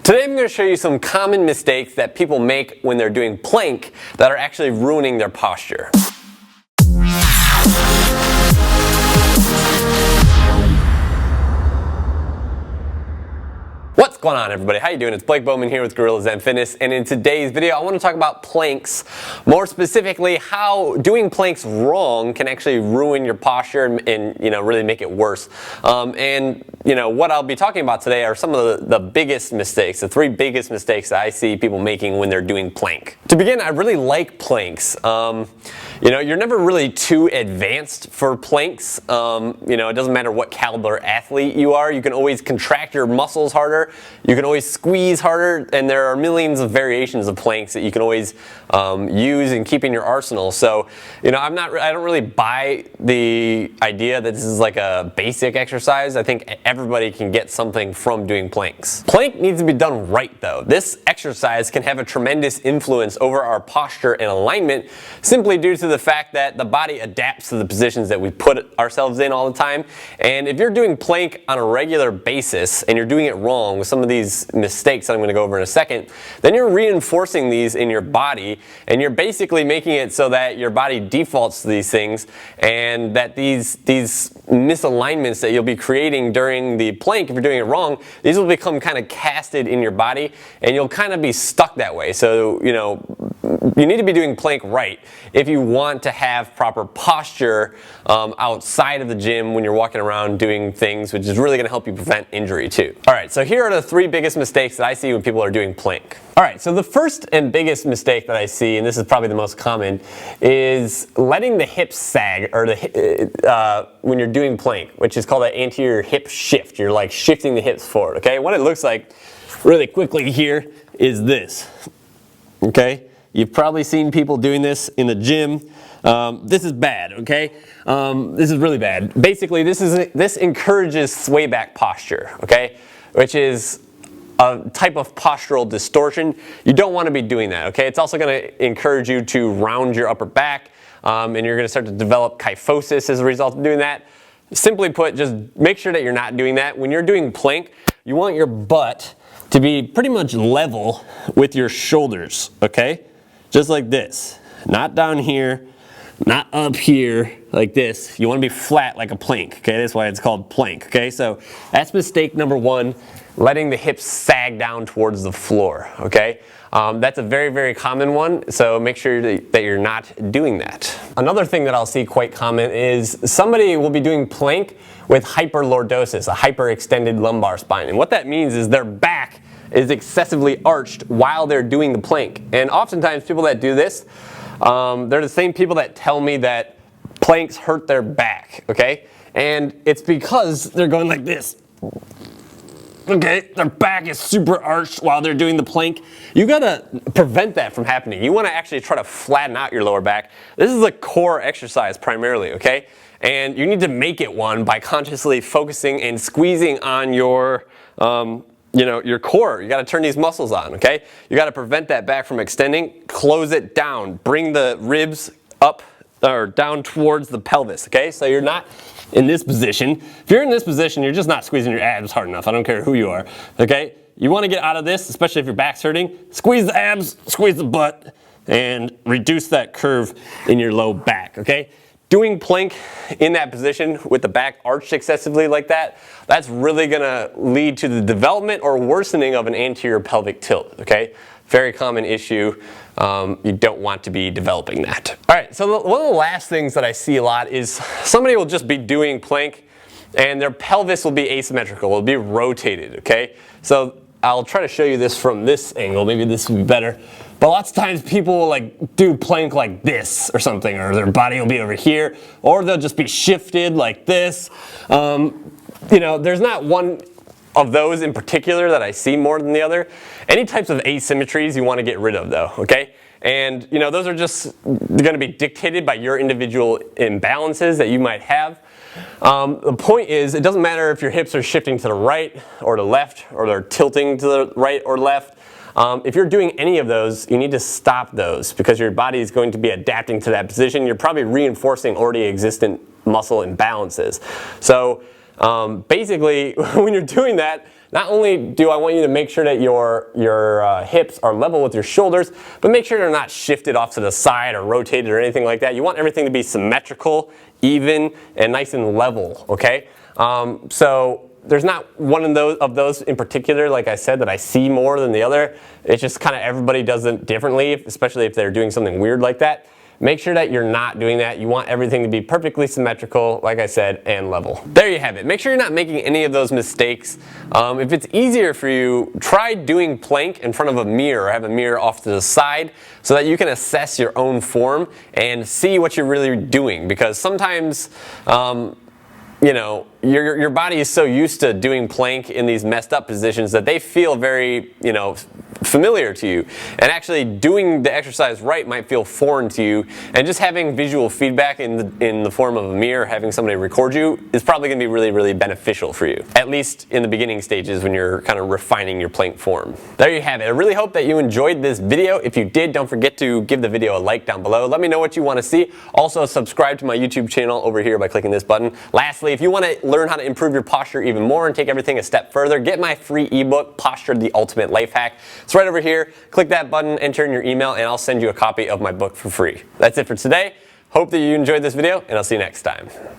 Today I'm going to show you some common mistakes that people make when they're doing plank that are actually ruining their posture. What's going on, everybody? How you doing? It's Blake Bowman here with GuerrillaZen Fitness, and in today's video I want to talk about planks, more specifically how doing planks wrong can actually ruin your posture and really make it worse. What I'll be talking about today are some of the biggest mistakes, the three biggest mistakes that I see people making when they're doing plank. To begin, I really like planks. You're never really too advanced for planks. It doesn't matter what caliber athlete you are. You can always contract your muscles harder. You can always squeeze harder, and there are millions of variations of planks that you can always use and keep in your arsenal. So, I don't really buy the idea that this is like a basic exercise. I think everybody can get something from doing planks. Plank needs to be done right, though. This exercise can have a tremendous influence over our posture and alignment simply due to the fact that the body adapts to the positions that we put ourselves in all the time. And if you're doing plank on a regular basis and you're doing it wrong with some of these mistakes that I'm going to go over in a second, then you're reinforcing these in your body, and you're basically making it so that your body defaults to these things, and that these misalignments that you'll be creating during the plank, if you're doing it wrong, these will become kind of casted in your body, and you'll kind of be stuck that way. So, you need to be doing plank right if you want to have proper posture outside of the gym when you're walking around doing things, which is really going to help you prevent injury too. Alright, so here are the three biggest mistakes that I see when people are doing plank. Alright, so the first and biggest mistake that I see, and this is probably the most common, is letting the hips sag or when you're doing plank, which is called an anterior hip shift. You're like shifting the hips forward, okay? What it looks like really quickly here is this, okay? You've probably seen people doing this in the gym. This is bad, okay? This is really bad. Basically, this encourages sway back posture, okay? Which is a type of postural distortion. You don't want to be doing that, okay? It's also going to encourage you to round your upper back, and you're going to start to develop kyphosis as a result of doing that. Simply put, just make sure that you're not doing that. When you're doing plank, you want your butt to be pretty much level with your shoulders, okay? Just like this, not down here, not up here like this. You want to be flat like a plank, okay? That's why it's called plank, okay? So that's mistake number one, letting the hips sag down towards the floor, okay? That's a very, very common one, so make sure that you're not doing that. Another thing that I'll see quite common is somebody will be doing plank with hyperlordosis, a hyperextended lumbar spine. And what that means is their back is excessively arched while they're doing the plank. And oftentimes people that do this, they're the same people that tell me that planks hurt their back, okay? And it's because they're going like this. Okay, their back is super arched while they're doing the plank. You gotta prevent that from happening. You wanna actually try to flatten out your lower back. This is a core exercise primarily, okay? And you need to make it one by consciously focusing and squeezing on your your core. You got to turn these muscles on, okay? You got to prevent that back from extending, close it down, bring the ribs up or down towards the pelvis, okay? So you're not in this position. If you're in this position, you're just not squeezing your abs hard enough. I don't care who you are, okay? You want to get out of this, especially if your back's hurting. Squeeze the abs, squeeze the butt, and reduce that curve in your low back, okay? Doing plank in that position with the back arched excessively like that, that's really gonna lead to the development or worsening of an anterior pelvic tilt, okay? Very common issue. You don't want to be developing that. All right, so one of the last things that I see a lot is somebody will just be doing plank and their pelvis will be asymmetrical, will be rotated, okay? So I'll try to show you this from this angle, maybe this will be better. But lots of times people will like do plank like this or something, or their body will be over here, or they'll just be shifted like this. There's not one of those in particular that I see more than the other. Any types of asymmetries you want to get rid of though, okay? And those are just going to be dictated by your individual imbalances that you might have. The point is, it doesn't matter if your hips are shifting to the right or the left, or they're tilting to the right or left. If you're doing any of those, you need to stop those because your body is going to be adapting to that position. You're probably reinforcing already existent muscle imbalances. So basically, when you're doing that, not only do I want you to make sure that your hips are level with your shoulders, but make sure they're not shifted off to the side or rotated or anything like that. You want everything to be symmetrical, even, and nice and level, okay? So there's not one of those in particular, like I said, that I see more than the other. It's just kind of everybody does it differently, especially if they're doing something weird like that. Make sure that you're not doing that. You want everything to be perfectly symmetrical, like I said, and level. There you have it. Make sure you're not making any of those mistakes. If it's easier for you, try doing plank in front of a mirror, or have a mirror off to the side, so that you can assess your own form and see what you're really doing. Because sometimes, you know, your body is so used to doing plank in these messed up positions that they feel very, you know, familiar to you. And actually doing the exercise right might feel foreign to you. And just having visual feedback in the form of a mirror, having somebody record you, is probably going to be really, really beneficial for you. At least in the beginning stages when you're kind of refining your plank form. There you have it. I really hope that you enjoyed this video. If you did, don't forget to give the video a like down below. Let me know what you want to see. Also, subscribe to my YouTube channel over here by clicking this button. Lastly, if you want to learn how to improve your posture even more and take everything a step further, get my free ebook, Posture: The Ultimate Life Hack. It's right over here. Click that button, enter in your email, and I'll send you a copy of my book for free. That's it for today. Hope that you enjoyed this video, and I'll see you next time.